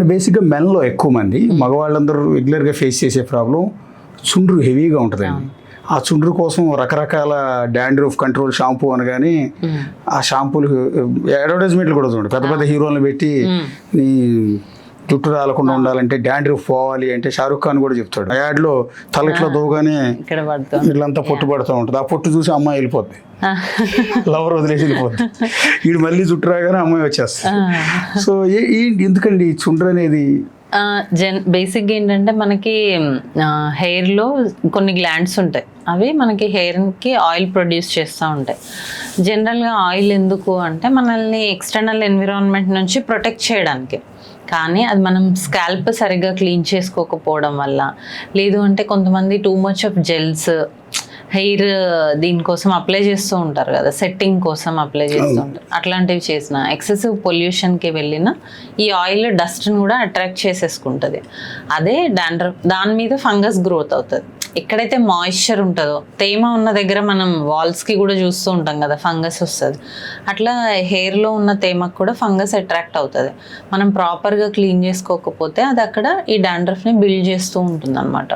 బేసిక్గా మెన్లో ఎక్కువ మంది మగవాళ్ళందరూ రెగ్యులర్గా ఫేస్ చేసే ప్రాబ్లం చుండ్రు హెవీగా ఉంటుందండి. ఆ చుండ్రు కోసం రకరకాల డాండ్రఫ్ కంట్రోల్ షాంపూ అనగానే ఆ షాంపూలు అడ్వర్టైజ్మెంట్లు కూడా చూడండి, పెద్ద పెద్ద హీరోలను పెట్టి నీ జుట్టు రాలకుండా ఉండాలంటే డాండ్రఫ్ పోవాలి అంటే షారుఖ్ ఖాన్ కూడా చెప్తాడు. ఆ యాడ్లో తలట్లో దోగానే ఇట్లంతా పొట్టు పడుతూ ఉంటుంది. ఆ పొట్టు చూసి అమ్మాయి వెళ్ళిపోద్ది, లవర్ వదిలేసి వెళ్ళిపోద్ది. వీడు మళ్ళీ జుట్టు రాగానే అమ్మాయి వచ్చేస్తుంది. సో ఎందుకండి చుండ్రు అనేది? బేసిక్గా ఏంటంటే మనకి హెయిర్లో కొన్ని గ్లాండ్స్ ఉంటాయి, అవి మనకి హెయిర్కి ఆయిల్ ప్రొడ్యూస్ చేస్తూ ఉంటాయి. జనరల్గా ఆయిల్ ఎందుకు అంటే మనల్ని ఎక్స్టర్నల్ ఎన్విరాన్మెంట్ నుంచి ప్రొటెక్ట్ చేయడానికి. కానీ అది మనం స్కాల్ప్ సరిగ్గా క్లీన్ చేసుకోకపోవడం వల్ల, లేదు అంటే కొంతమంది too much of gels hair దీనికోసం అప్లై చేస్తూ ఉంటారు కదా, సెట్టింగ్ కోసం అప్లై చేస్తూ ఉంటారు. అట్లాంటివి చేసిన ఎక్సెసివ్ పొల్యూషన్కి వెళ్ళిన ఈ ఆయిల్ డస్ట్ని కూడా అట్రాక్ట్ చేసేసుకుంటుంది. అదే డాండ్రఫ్, దాని మీద ఫంగస్ గ్రోత్ అవుతుంది. ఎక్కడైతే మాయిశ్చర్ ఉంటుందో, తేమ ఉన్న దగ్గర మనం వాల్స్కి కూడా చూస్తూ ఉంటాం కదా, ఫంగస్ వస్తుంది. అట్లా హెయిర్లో ఉన్న తేమకు కూడా ఫంగస్ అట్రాక్ట్ అవుతుంది. మనం ప్రాపర్గా క్లీన్ చేసుకోకపోతే అది అక్కడ ఈ డాండ్రఫ్ని బిల్డ్ చేస్తూ ఉంటుంది అన్నమాట.